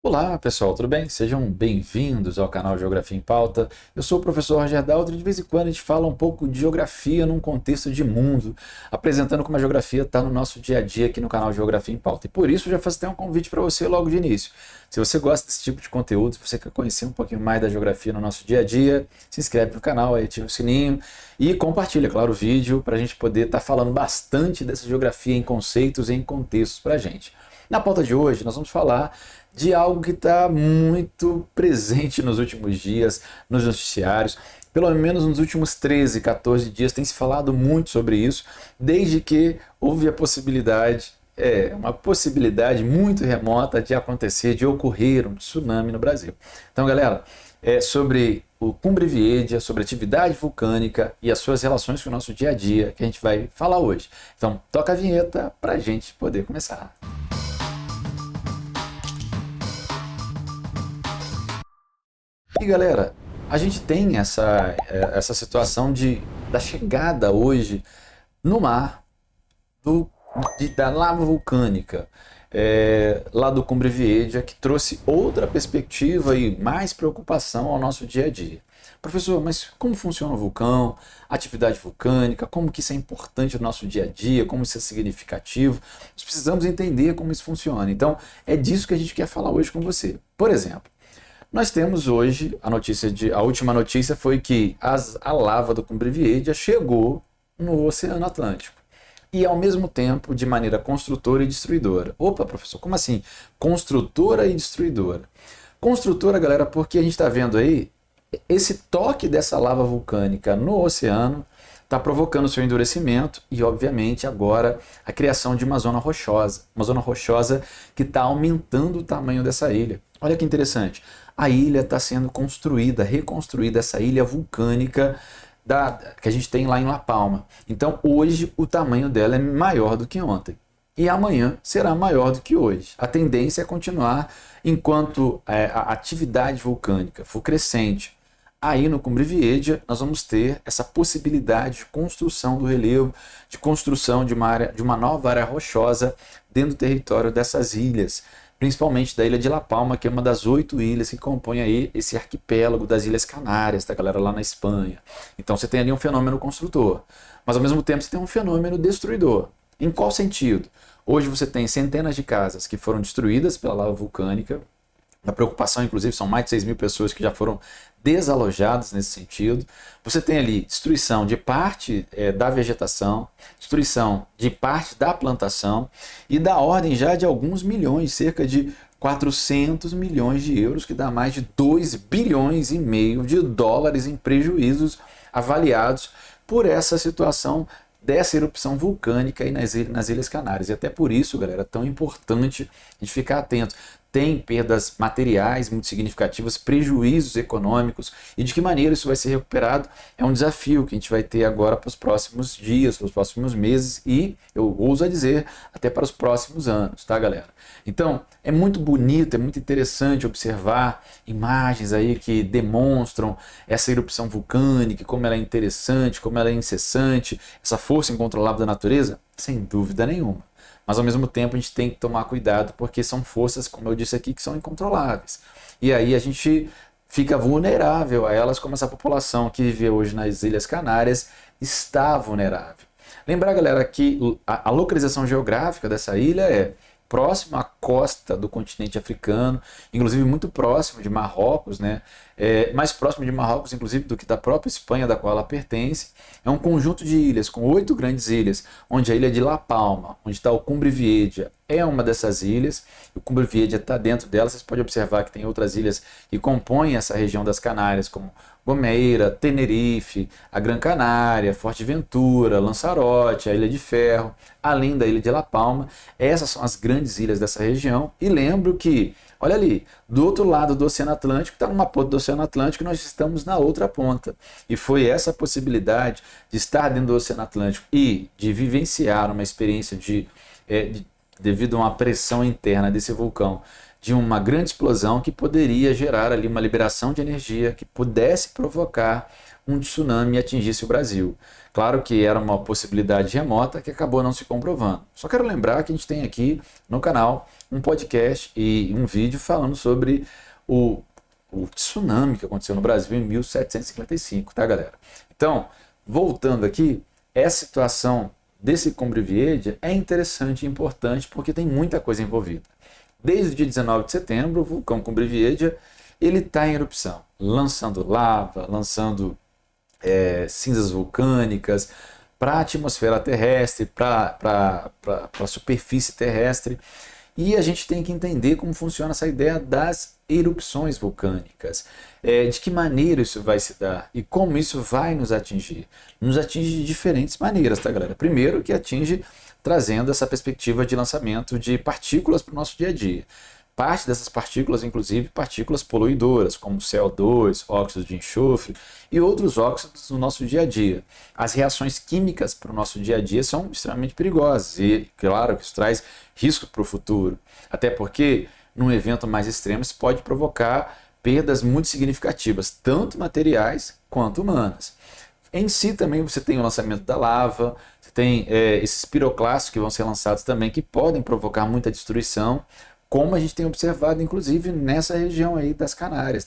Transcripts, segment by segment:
Olá pessoal, tudo bem? Sejam bem-vindos ao canal Geografia em Pauta. Eu sou o professor Roger Daltro e de vez em quando a gente fala um pouco de geografia num contexto de mundo, apresentando como a geografia está no nosso dia a dia aqui no canal Geografia em Pauta. E por isso eu já faço até um convite para você logo de início. Se você gosta desse tipo de conteúdo, se você quer conhecer um pouquinho mais da geografia no nosso dia a dia, se inscreve no canal, ativa o sininho e compartilha, claro, o vídeo para a gente poder estar falando bastante dessa geografia em conceitos e em contextos para a gente. Na pauta de hoje nós vamos falar de algo que está muito presente nos últimos dias, nos noticiários. Pelo menos nos últimos 13, 14 dias tem se falado muito sobre isso, desde que houve a possibilidade, uma possibilidade muito remota de acontecer, de ocorrer um tsunami no Brasil. Então, galera, é sobre o Cumbre Vieja, sobre atividade vulcânica e as suas relações com o nosso dia a dia que a gente vai falar hoje. Então, toca a vinheta para a gente poder começar. E galera, a gente tem essa situação da chegada hoje no mar da lava vulcânica, lá do Cumbre Vieja, que trouxe outra perspectiva e mais preocupação ao nosso dia a dia. Professor, mas como funciona o vulcão, a atividade vulcânica, como que isso é importante no nosso dia a dia, como isso é significativo? Nós precisamos entender como isso funciona. Então, é disso que a gente quer falar hoje com você. Por exemplo, nós temos hoje a última notícia foi que a lava do Cumbre Vieja chegou no Oceano Atlântico e ao mesmo tempo de maneira construtora e destruidora. Opa, professor, como assim? Construtora e destruidora. Construtora, galera, porque a gente está vendo aí esse toque dessa lava vulcânica no oceano está provocando seu endurecimento e, obviamente, agora a criação de uma zona rochosa que está aumentando o tamanho dessa ilha. Olha que interessante, a ilha está sendo reconstruída, essa ilha vulcânica que a gente tem lá em La Palma. Então, hoje o tamanho dela é maior do que ontem e amanhã será maior do que hoje. A tendência é continuar enquanto a atividade vulcânica for crescente. Aí no Cumbre Vieja nós vamos ter essa possibilidade de construção do relevo, de construção de uma nova área rochosa dentro do território dessas ilhas, principalmente da ilha de La Palma, que é uma das 8 ilhas que compõem aí esse arquipélago das Ilhas Canárias, da galera lá na Espanha. Então você tem ali um fenômeno construtor, mas ao mesmo tempo você tem um fenômeno destruidor. Em qual sentido? Hoje você tem centenas de casas que foram destruídas pela lava vulcânica. A preocupação, inclusive, são mais de 6 mil pessoas que já foram desalojadas nesse sentido. Você tem ali destruição de parte da vegetação, destruição de parte da plantação e da ordem já de alguns milhões, cerca de 400 milhões de euros, que dá mais de 2 bilhões e meio de dólares em prejuízos avaliados por essa situação dessa erupção vulcânica aí nas Ilhas Canárias. E até por isso, galera, é tão importante a gente ficar atento. Tem perdas materiais muito significativas, prejuízos econômicos, e de que maneira isso vai ser recuperado é um desafio que a gente vai ter agora para os próximos dias, para os próximos meses e, eu ouso dizer, até para os próximos anos, tá, galera? Então, é muito bonito, é muito interessante observar imagens aí que demonstram essa erupção vulcânica, como ela é interessante, como ela é incessante, essa força incontrolável da natureza, sem dúvida nenhuma. Mas ao mesmo tempo a gente tem que tomar cuidado porque são forças, como eu disse aqui, que são incontroláveis. E aí a gente fica vulnerável a elas, como essa população que vive hoje nas Ilhas Canárias está vulnerável. Lembrar, galera, que a localização geográfica dessa ilha é próximo à costa do continente africano, inclusive muito próximo de Marrocos, né? Mais próximo de Marrocos, inclusive, do que da própria Espanha, da qual ela pertence. É um conjunto de ilhas, com 8 grandes ilhas, onde a ilha de La Palma, onde está o Cumbre Vieja, é uma dessas ilhas. O Cumbre Vieja está dentro dela. Vocês podem observar que tem outras ilhas que compõem essa região das Canárias, como Gomeira, Tenerife, a Gran Canária, Forteventura, Lanzarote, a Ilha de Ferro, além da Ilha de La Palma. Essas são as grandes ilhas dessa região. E lembro que, olha ali, do outro lado do Oceano Atlântico, está numa ponta do Oceano Atlântico e nós estamos na outra ponta. E foi essa possibilidade de estar dentro do Oceano Atlântico e de vivenciar uma experiência devido a uma pressão interna desse vulcão, de uma grande explosão que poderia gerar ali uma liberação de energia que pudesse provocar um tsunami e atingisse o Brasil. Claro que era uma possibilidade remota que acabou não se comprovando. Só quero lembrar que a gente tem aqui no canal um podcast e um vídeo falando sobre o tsunami que aconteceu no Brasil em 1755, tá, galera? Então, voltando aqui, essa situação desse Combrivieja é interessante e importante porque tem muita coisa envolvida. Desde o dia 19 de setembro, o vulcão Combrivieja ele está em erupção, lançando lava, lançando cinzas vulcânicas para a atmosfera terrestre, para a superfície terrestre. E a gente tem que entender como funciona essa ideia das erupções vulcânicas, de que maneira isso vai se dar e como isso vai nos atingir. Nos atinge de diferentes maneiras, tá, galera? Primeiro que atinge trazendo essa perspectiva de lançamento de partículas para o nosso dia a dia. Parte dessas partículas, inclusive partículas poluidoras, como CO2, óxido de enxofre e outros óxidos no nosso dia a dia. As reações químicas para o nosso dia a dia são extremamente perigosas e, claro, que isso traz risco para o futuro. Até porque, num evento mais extremo, isso pode provocar perdas muito significativas, tanto materiais quanto humanas. Em si também você tem o lançamento da lava, você tem esses piroclastos que vão ser lançados também, que podem provocar muita destruição, como a gente tem observado, inclusive, nessa região aí das Canárias.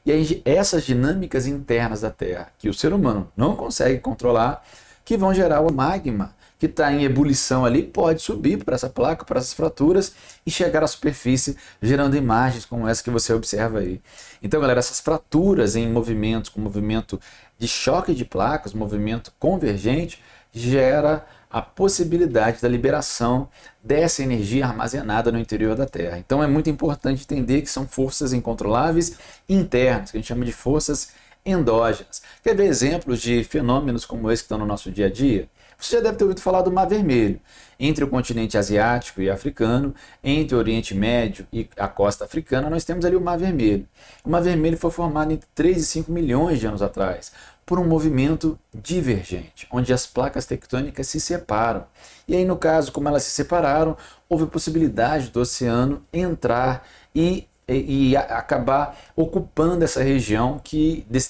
E aí, essas dinâmicas internas da Terra, que o ser humano não consegue controlar, que vão gerar o magma, que está em ebulição ali, pode subir para essa placa, para essas fraturas, e chegar à superfície, gerando imagens como essa que você observa aí. Então, galera, essas fraturas em movimentos, com movimento de choque de placas, movimento convergente, gera a possibilidade da liberação dessa energia armazenada no interior da Terra. Então é muito importante entender que são forças incontroláveis internas, que a gente chama de forças endógenas. Quer ver exemplos de fenômenos como esse que estão no nosso dia a dia? Você já deve ter ouvido falar do Mar Vermelho, entre o continente asiático e africano, entre o Oriente Médio e a costa africana, nós temos ali o Mar Vermelho. O Mar Vermelho foi formado entre 3 e 5 milhões de anos atrás, por um movimento divergente, onde as placas tectônicas se separam. E aí, no caso, como elas se separaram, houve possibilidade do oceano entrar e acabar ocupando essa região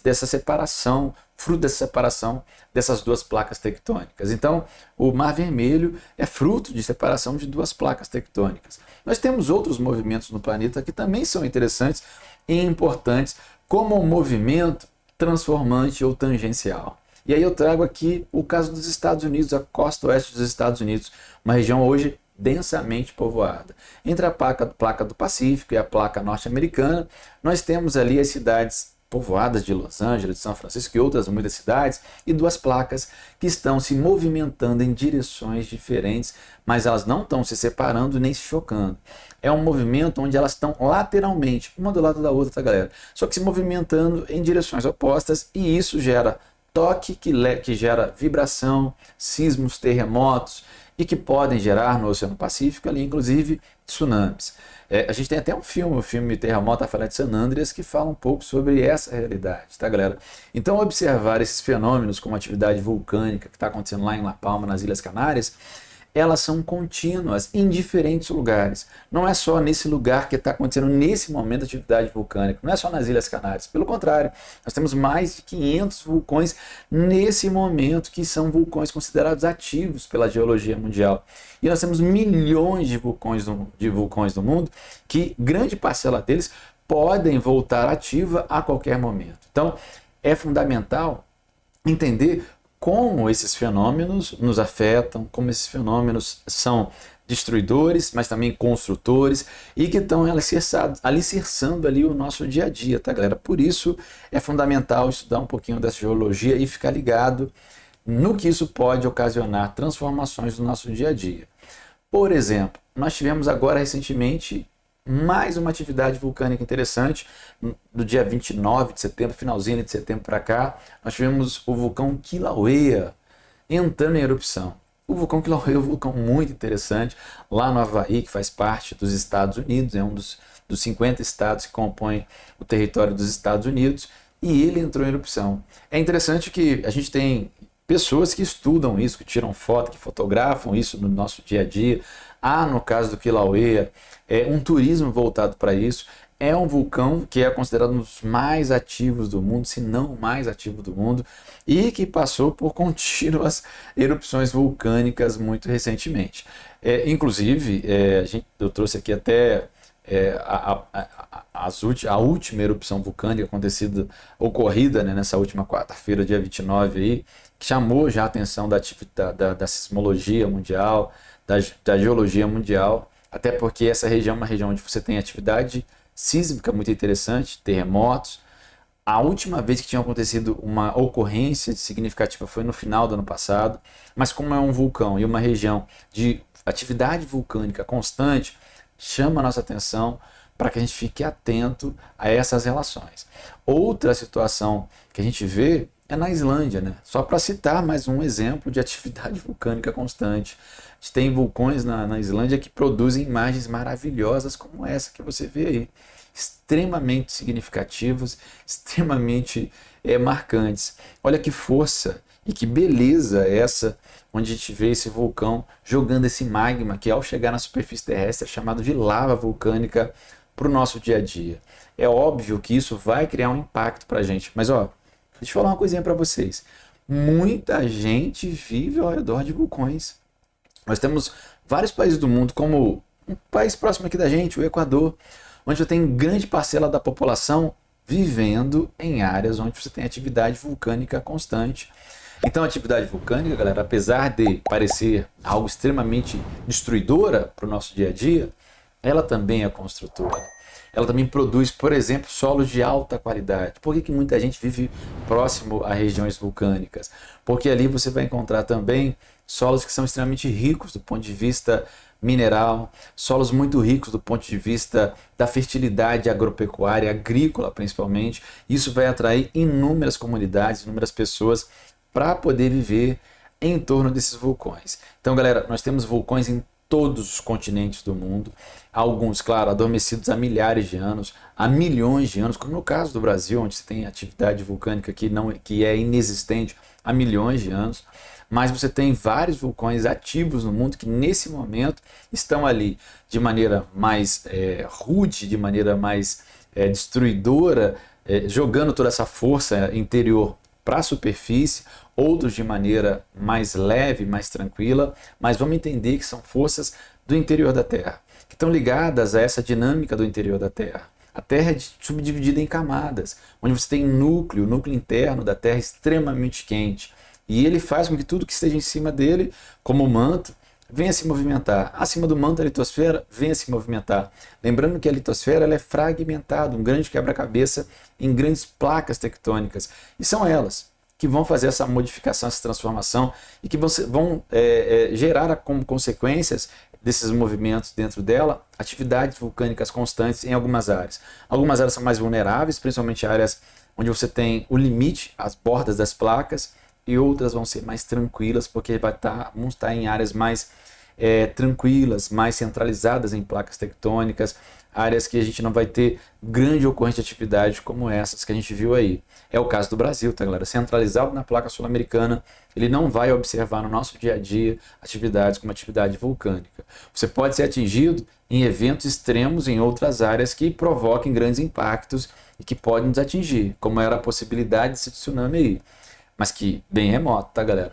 dessa separação, fruto dessa separação dessas duas placas tectônicas. Então, o Mar Vermelho é fruto de separação de duas placas tectônicas. Nós temos outros movimentos no planeta que também são interessantes e importantes, como o movimento transformante ou tangencial. E aí eu trago aqui o caso dos Estados Unidos, a costa oeste dos Estados Unidos, uma região hoje densamente povoada. Entre a placa do Pacífico e a placa norte-americana, nós temos ali as cidades povoadas de Los Angeles, de São Francisco e outras muitas cidades, e duas placas que estão se movimentando em direções diferentes, mas elas não estão se separando nem se chocando. É um movimento onde elas estão lateralmente, uma do lado da outra, tá, galera? Só que se movimentando em direções opostas, e isso gera toque, que gera vibração, sismos, terremotos, e que podem gerar no Oceano Pacífico ali, inclusive, tsunamis. A gente tem até um filme, o filme Terremoto Afalé de San Andreas, que fala um pouco sobre essa realidade, tá, galera? Então, observar esses fenômenos como a atividade vulcânica que está acontecendo lá em La Palma, nas Ilhas Canárias, elas são contínuas em diferentes lugares. Não é só nesse lugar que está acontecendo nesse momento a atividade vulcânica, não é só nas Ilhas Canárias. Pelo contrário, nós temos mais de 500 vulcões nesse momento que são vulcões considerados ativos pela geologia mundial. E nós temos milhões de vulcões no mundo que grande parcela deles podem voltar ativa a qualquer momento. Então, é fundamental entender como esses fenômenos nos afetam, como esses fenômenos são destruidores, mas também construtores, e que estão alicerçando ali o nosso dia a dia, tá, galera? Por isso é fundamental estudar um pouquinho dessa geologia e ficar ligado no que isso pode ocasionar transformações no nosso dia a dia. Por exemplo, nós tivemos agora recentemente mais uma atividade vulcânica interessante. Do dia 29 de setembro, finalzinho de setembro para cá, nós tivemos o vulcão Kilauea entrando em erupção. O vulcão Kilauea é um vulcão muito interessante, lá no Havaí, que faz parte dos Estados Unidos, é um dos 50 estados que compõem o território dos Estados Unidos, e ele entrou em erupção. É interessante que a gente tem pessoas que estudam isso, que tiram foto, que fotografam isso no nosso dia a dia. Há, no caso do Kilauea, um turismo voltado para isso. É um vulcão que é considerado um dos mais ativos do mundo, se não o mais ativo do mundo, e que passou por contínuas erupções vulcânicas muito recentemente. Inclusive, eu trouxe aqui até a última erupção vulcânica ocorrida, né, nessa última quarta-feira, dia 29, aí, que chamou já a atenção da sismologia mundial, da geologia mundial, até porque essa região é uma região onde você tem atividade sísmica muito interessante, terremotos. A última vez que tinha acontecido uma ocorrência significativa foi no final do ano passado, mas como é um vulcão e uma região de atividade vulcânica constante, chama a nossa atenção para que a gente fique atento a essas relações. Outra situação que a gente vê é na Islândia, né? Só para citar mais um exemplo de atividade vulcânica constante. A gente tem vulcões na Islândia que produzem imagens maravilhosas como essa que você vê aí. Extremamente significativos, extremamente marcantes. Olha que força e que beleza essa, onde a gente vê esse vulcão jogando esse magma que ao chegar na superfície terrestre é chamado de lava vulcânica para o nosso dia a dia. É óbvio que isso vai criar um impacto para a gente, mas ó, deixa eu falar uma coisinha para vocês. Muita gente vive ao redor de vulcões. Nós temos vários países do mundo, como um país próximo aqui da gente, o Equador, onde você tem grande parcela da população vivendo em áreas onde você tem atividade vulcânica constante. Então a atividade vulcânica, galera, apesar de parecer algo extremamente destruidora para o nosso dia a dia, ela também é construtora. Ela também produz, por exemplo, solos de alta qualidade. Por que muita gente vive próximo a regiões vulcânicas? Porque ali você vai encontrar também solos que são extremamente ricos do ponto de vista mineral, solos muito ricos do ponto de vista da fertilidade agropecuária, agrícola principalmente. Isso vai atrair inúmeras comunidades, inúmeras pessoas para poder viver em torno desses vulcões. Então, galera, nós temos vulcões em todos os continentes do mundo, alguns, claro, adormecidos há milhares de anos, há milhões de anos, como no caso do Brasil, onde você tem atividade vulcânica que é inexistente há milhões de anos, mas você tem vários vulcões ativos no mundo que nesse momento estão ali de maneira mais rude, de maneira mais destruidora, jogando toda essa força interior para a superfície, outros de maneira mais leve, mais tranquila, mas vamos entender que são forças do interior da Terra, que estão ligadas a essa dinâmica do interior da Terra. A Terra é subdividida em camadas, onde você tem o núcleo interno da Terra extremamente quente, e ele faz com que tudo que esteja em cima dele, como o manto, venha se movimentar. Acima do manto, a litosfera venha se movimentar. Lembrando que a litosfera ela é fragmentada, um grande quebra-cabeça em grandes placas tectônicas. E são elas que vão fazer essa modificação, essa transformação e que vão gerar como consequências desses movimentos dentro dela atividades vulcânicas constantes em algumas áreas. Algumas áreas são mais vulneráveis, principalmente áreas onde você tem o limite, as bordas das placas, e outras vão ser mais tranquilas, porque vão estar em áreas mais tranquilas, mais centralizadas em placas tectônicas, áreas que a gente não vai ter grande ocorrência de atividade como essas que a gente viu aí. É o caso do Brasil, tá, galera? Centralizado na placa sul-americana, ele não vai observar no nosso dia a dia atividades como atividade vulcânica. Você pode ser atingido em eventos extremos em outras áreas que provoquem grandes impactos e que podem nos atingir, como era a possibilidade desse tsunami aí. Mas que bem remoto, tá, galera?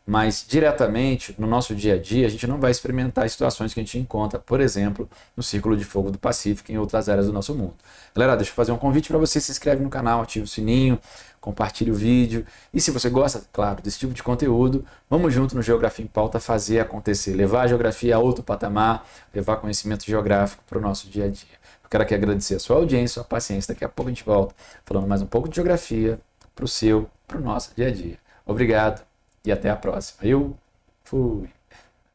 Mas diretamente no nosso dia a dia a gente não vai experimentar situações que a gente encontra, por exemplo, no Círculo de Fogo do Pacífico e em outras áreas do nosso mundo. Galera, deixa eu fazer um convite para você, se inscreve no canal, ativa o sininho, compartilhe o vídeo e se você gosta, claro, desse tipo de conteúdo, vamos junto no Geografia em Pauta fazer acontecer, levar a geografia a outro patamar, levar conhecimento geográfico para o nosso dia a dia. Eu quero aqui agradecer a sua audiência, a sua paciência, daqui a pouco a gente volta falando mais um pouco de geografia para o nosso dia a dia. Obrigado e até a próxima. Eu fui.